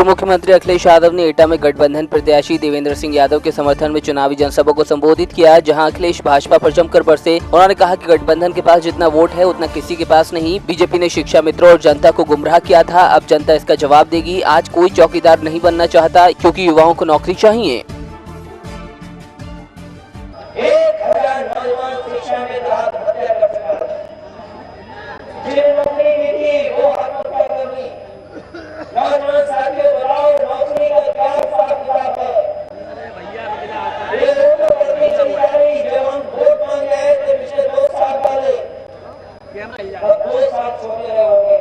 मुख्यमंत्री अखिलेश यादव ने एटा में गठबंधन प्रत्याशी देवेंद्र सिंह यादव के समर्थन में चुनावी जनसभा को संबोधित किया, जहां अखिलेश भाजपा पर जमकर बरसे। उन्होंने कहा कि गठबंधन के पास जितना वोट है उतना किसी के पास नहीं। बीजेपी ने शिक्षा मित्रों और जनता को गुमराह किया था, अब जनता इसका जवाब देगी। आज कोई चौकीदार नहीं बनना चाहता क्योंकि युवाओं को नौकरी चाहिए। 1000 नौजवान शिक्षा में आत्महत्या कर चुका है। जिन्हें नौकरी नहीं थी वो आत्महत्या कर ली। नौजवान साथियों बताओ, नौकरी का क्या हिसाब किताब है? ये दोनों करनी चली जा रही। जब हम वोट मांगे आए थे पिछले 2 साल पहले, अब 2 साल छोटे रहे होंगे।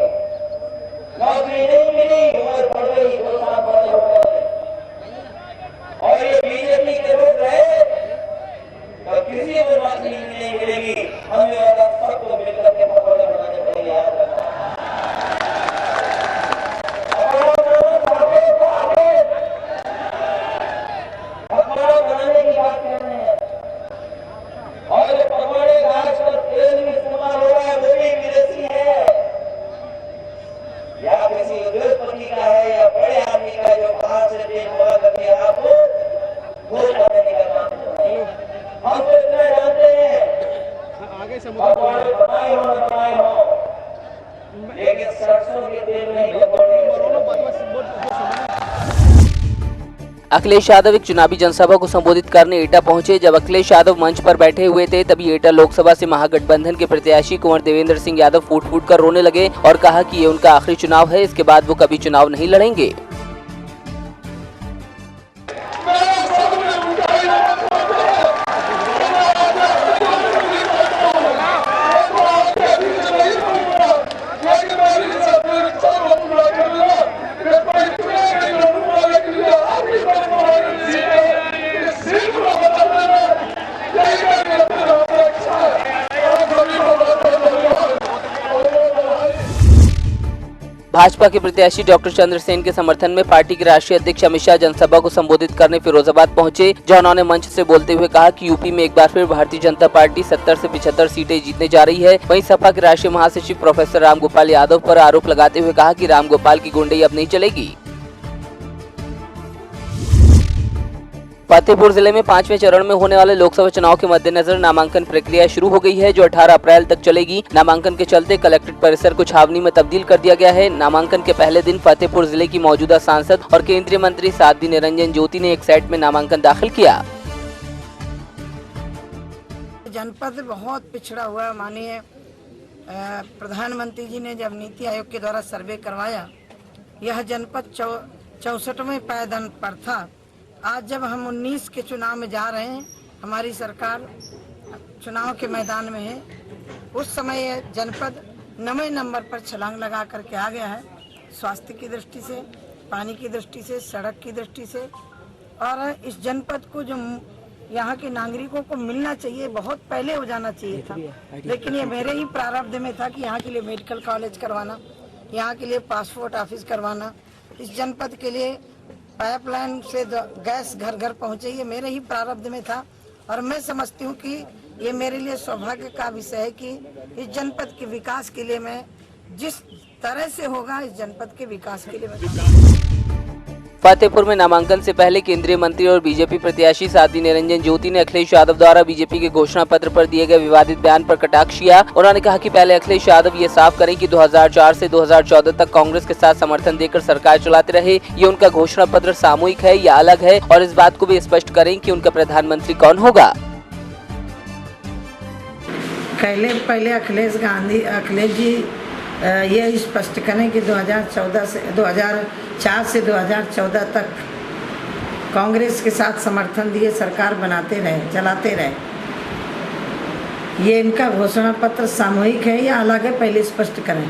नौकरी नहीं मिली, उम्र बढ़ गई, 2 साल बड़े हो गए। और ये बीजेपी के लोग रहे तो किसी को नौकरी नहीं मिलेगी। हमें और सबको मिलकर के पकौड़े बनाने पड़ेंगे। याद रखना। पकौड़ा बनाने की बात कर रहे हैं और जो पकौड़े का आजकल तेल में इस्तेमाल हो रहा है वो भी विदेशी है, या किसी उद्योगपति का है या बड़े आदमी का, जो बाहर से तेल मंगा करके आपको वोट बनाने का काम कर रहे हैं। हम तो इतना जानते हैं पकौड़े बनाए हो, लेकिन सरसों के तेल में पकौड़े। अखिलेश यादव एक चुनावी जनसभा को संबोधित करने एटा पहुंचे। जब अखिलेश यादव मंच पर बैठे हुए थे तभी एटा लोकसभा से महागठबंधन के प्रत्याशी कुंवर देवेंद्र सिंह यादव फूट फूट कर रोने लगे और कहा कि ये उनका आखिरी चुनाव है, इसके बाद वो कभी चुनाव नहीं लड़ेंगे। भाजपा के प्रत्याशी डॉक्टर चंद्रसेन के समर्थन में पार्टी के राष्ट्रीय अध्यक्ष अमित शाह जनसभा को संबोधित करने फिरोजाबाद पहुंचे, जहां उन्होंने मंच से बोलते हुए कहा कि यूपी में एक बार फिर भारतीय जनता पार्टी 70 से 75 सीटें जीतने जा रही है। वहीं सपा के राष्ट्रीय महासचिव प्रोफेसर रामगोपाल यादव पर आरोप लगाते हुए कहा कि रामगोपाल की गुंडई अब नहीं चलेगी। फतेहपुर जिले में 5वें चरण में होने वाले लोकसभा चुनाव के मद्देनजर नामांकन प्रक्रिया शुरू हो गई है, जो 18 अप्रैल तक चलेगी। नामांकन के चलते कलेक्ट्रेट परिसर को छावनी में तब्दील कर दिया गया है। नामांकन के पहले दिन फतेहपुर जिले की मौजूदा सांसद और केंद्रीय मंत्री साध्वी निरंजन ज्योति ने एक सेट में नामांकन दाखिल किया। जनपद बहुत पिछड़ा हुआ। माननीय प्रधानमंत्री जी ने जब नीति आयोग के द्वारा सर्वे करवाया, यह जनपद 64वें पायदान पर था। आज जब हम 19 के चुनाव में जा रहे हैं, हमारी सरकार चुनाव के मैदान में है, उस समय यह जनपद 9वें नंबर पर छलांग लगा करके आ गया है। स्वास्थ्य की दृष्टि से, पानी की दृष्टि से, सड़क की दृष्टि से। और इस जनपद को जो यहाँ के नागरिकों को मिलना चाहिए बहुत पहले हो जाना चाहिए था, लेकिन ये मेरे ही प्रारब्ध में था कि यहाँ के लिए मेडिकल कॉलेज करवाना, यहाँ के लिए पासपोर्ट ऑफिस करवाना, इस जनपद के लिए पाइपलाइन से गैस घर घर पहुँचे, ये मेरे ही प्रारब्ध में था। और मैं समझती हूँ कि ये मेरे लिए सौभाग्य का विषय है कि इस जनपद के विकास के लिए मैं जिस तरह से होगा, इस जनपद के विकास के लिए मैं। फतेहपुर में नामांकन से पहले केंद्रीय मंत्री और बीजेपी प्रत्याशी साध्वी निरंजन ज्योति ने अखिलेश यादव द्वारा बीजेपी के घोषणा पत्र पर दिए गए विवादित बयान पर कटाक्ष किया। उन्होंने कहा कि पहले अखिलेश यादव ये साफ करें कि 2004 से 2014 तक कांग्रेस के साथ समर्थन देकर सरकार चलाते रहे। ये उनका घोषणा पत्र सामूहिक है या अलग है, और इस बात को भी स्पष्ट करें कि उनका प्रधानमंत्री कौन होगा। पहले अखिलेश जी ये स्पष्ट करें कि 2004 से 2014 तक कांग्रेस के साथ समर्थन दिए सरकार बनाते रहे, चलाते रहे। ये इनका घोषणा पत्र सामूहिक है या अलग है, पहले स्पष्ट करें।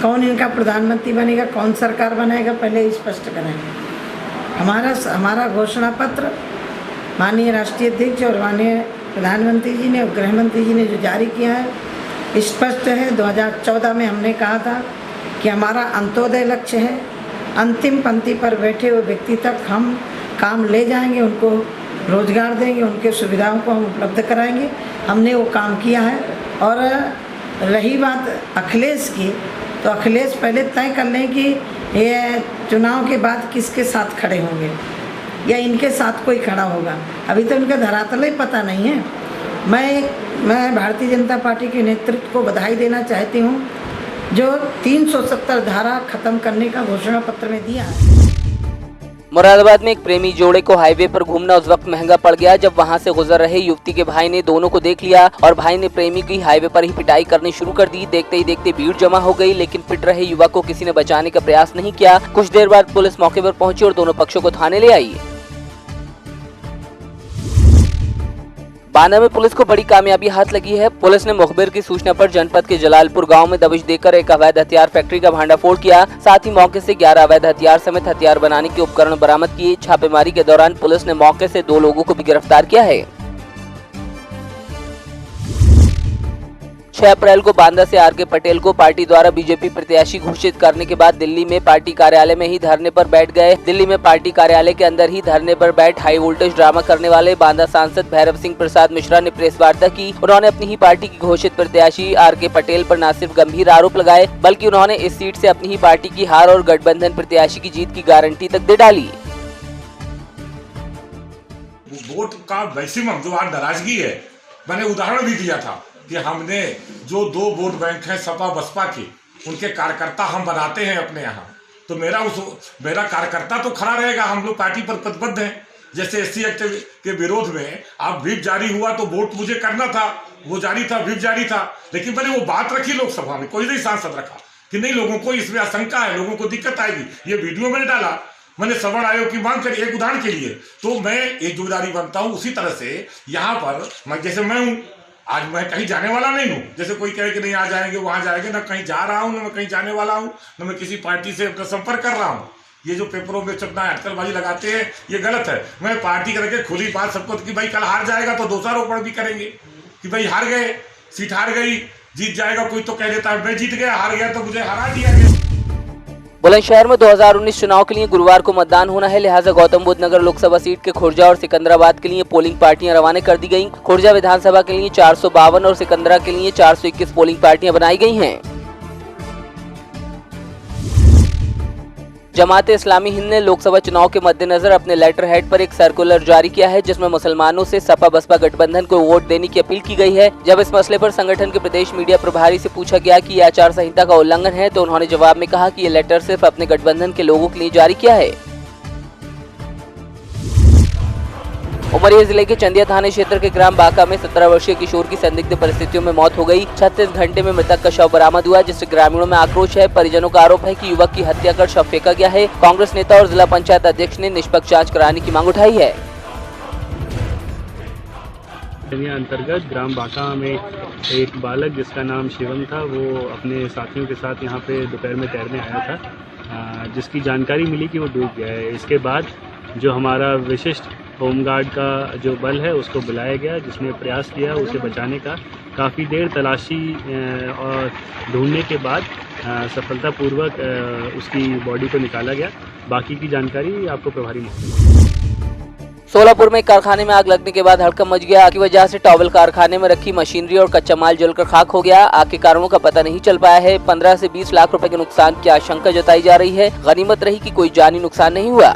कौन इनका प्रधानमंत्री बनेगा, कौन सरकार बनाएगा, पहले स्पष्ट करें। हमारा घोषणा पत्र माननीय राष्ट्रीय अध्यक्ष और माननीय प्रधानमंत्री जी ने और गृह मंत्री जी ने जो जारी किया है स्पष्ट है। 2014 में हमने कहा था कि हमारा अंत्योदय लक्ष्य है, अंतिम पंक्ति पर बैठे हुए व्यक्ति तक हम काम ले जाएंगे, उनको रोजगार देंगे, उनके सुविधाओं को हम उपलब्ध कराएंगे। हमने वो काम किया है। और रही बात अखिलेश की, तो अखिलेश पहले तय कर लें कि ये चुनाव के बाद किसके साथ खड़े होंगे या इनके साथ कोई खड़ा होगा। अभी तो उनका धरातल ही पता नहीं है। मैं भारतीय जनता पार्टी के नेतृत्व को बधाई देना चाहती हूँ जो 370 धारा खत्म करने का घोषणा पत्र में दिया है। मुरादाबाद में एक प्रेमी जोड़े को हाईवे पर घूमना उस वक्त महंगा पड़ गया जब वहां से गुजर रहे युवती के भाई ने दोनों को देख लिया और भाई ने प्रेमी की हाईवे पर ही पिटाई करनी शुरू कर दी। देखते ही देखते भीड़ जमा हो गई, लेकिन पिट रहे युवक को किसी ने बचाने का प्रयास नहीं किया। कुछ देर बाद पुलिस मौके पर पहुंची और दोनों पक्षों को थाने ले आई। बांदा में पुलिस को बड़ी कामयाबी हाथ लगी है। पुलिस ने मुखबिर की सूचना पर जनपद के जलालपुर गांव में दबिश देकर एक अवैध हथियार फैक्ट्री का भांडाफोड़ किया। साथ ही मौके से 11 अवैध हथियार समेत हथियार बनाने के उपकरण बरामद किए। छापेमारी के दौरान पुलिस ने मौके से 2 लोगों को भी गिरफ्तार किया है। 6 अप्रैल को बांदा से आर.के. पटेल को पार्टी द्वारा बीजेपी प्रत्याशी घोषित करने के बाद दिल्ली में पार्टी कार्यालय में ही धरने पर बैठ गए। दिल्ली में पार्टी कार्यालय के अंदर ही धरने पर बैठ हाई वोल्टेज ड्रामा करने वाले बांदा सांसद भैरव सिंह प्रसाद मिश्रा ने प्रेस वार्ता की। उन्होंने अपनी ही पार्टी की घोषित प्रत्याशी आर.के. पटेल पर न सिर्फ गंभीर आरोप लगाए, बल्कि उन्होंने इस सीट से अपनी ही पार्टी की हार और गठबंधन प्रत्याशी की जीत की गारंटी तक दे डाली। वोट का मैक्सिमम जो आज नाराजगी है, मैंने उदाहरण भी दिया था कि हमने जो 2 वोट बैंक हैं सपा बसपा के, उनके कार्यकर्ता हम बनाते हैं अपने यहाँ, तो मेरा कार्यकर्ता तो खड़ा रहेगा। हम लोग पार्टी पर प्रतिबद्ध हैं। जैसे SC एक्ट के विरोध में आप व्हिप जारी हुआ तो वोट मुझे करना था, वो जारी था, व्हिप जारी था, लेकिन मैंने वो बात रखी लोकसभा में, कोई नहीं सांसद रखा कि नहीं लोगों को इसमें आशंका है, लोगों को दिक्कत आएगी। ये वीडियो मैंने डाला, मैंने सवर्ण आयोग की मांग करी एक उदाहरण के लिए, तो मैं एक जिम्मेदारी बनता हूँ। उसी तरह से यहाँ पर जैसे मैं हूँ, आज मैं कहीं जाने वाला नहीं हूँ। जैसे कोई कहे कि नहीं आ जाएंगे वहाँ जाएंगे, ना कहीं जा रहा हूँ, ना मैं कहीं जाने वाला हूँ, ना मैं किसी पार्टी से संपर्क कर रहा हूँ। ये जो पेपरों में चपना अटकलबाजी लगाते हैं ये गलत है। मैं पार्टी करके खुली बात सबको कि भाई कल हार जाएगा तो दोषारोपण भी करेंगे कि भाई हार गए, सीट हार गई, जीत जाएगा कोई तो कह देता है मैं जीत गया, हार गया तो मुझे हरा दिया गया। बुलंदशहर में 2019 चुनाव के लिए गुरुवार को मतदान होना है, लिहाजा गौतम बुद्ध नगर लोकसभा सीट के खुर्जा और सिकंदराबाद के लिए पोलिंग पार्टियां रवाना कर दी गयी। खुर्जा विधानसभा के लिए 452 और सिकंदरा के लिए 421 पोलिंग पार्टियां बनाई गई हैं। जमात इस्लामी हिंद ने लोकसभा चुनाव के मद्देनजर अपने लेटर हेड पर एक सर्कुलर जारी किया है, जिसमें मुसलमानों से सपा बसपा गठबंधन को वोट देने की अपील की गई है। जब इस मसले पर संगठन के प्रदेश मीडिया प्रभारी से पूछा गया कि यह आचार संहिता का उल्लंघन है, तो उन्होंने जवाब में कहा कि ये लेटर सिर्फ अपने गठबंधन के लोगों के लिए जारी किया है। उमरिया जिले के चंदिया थाने क्षेत्र के ग्राम बाका में 17 वर्षीय किशोर की संदिग्ध परिस्थितियों में मौत हो गई। 36 घंटे में मृतक का शव बरामद हुआ, जिससे ग्रामीणों में आक्रोश है। परिजनों का आरोप है कि युवक की हत्या कर शव फेंका गया है। कांग्रेस नेता और जिला पंचायत अध्यक्ष ने निष्पक्ष जांच कराने की मांग उठाई है। अंतर्गत ग्राम बाका में एक बालक जिसका नाम शिवम था, वो अपने साथियों के साथ यहाँ पे दोपहर में तैरने आया था, जिसकी जानकारी मिली कि वो डूब गया है। इसके बाद जो हमारा विशिष्ट होमगार्ड का जो बल है उसको बुलाया गया, जिसने प्रयास किया उसे बचाने का। काफ़ी देर तलाशी और ढूंढने के बाद सफलतापूर्वक उसकी बॉडी को निकाला गया। बाकी की जानकारी आपको प्रभारी महोदय। सोलापुर में एक कारखाने में आग लगने के बाद हड़कंप मच गया। आग की वजह से टॉवल कारखाने में रखी मशीनरी और कच्चा माल जलकर खाक हो गया। आग के कारणों का पता नहीं चल पाया है। 15 से 20 लाख रुपए के नुकसान की आशंका जताई जा रही है। गनीमत रही कि कोई जानी नुकसान नहीं हुआ।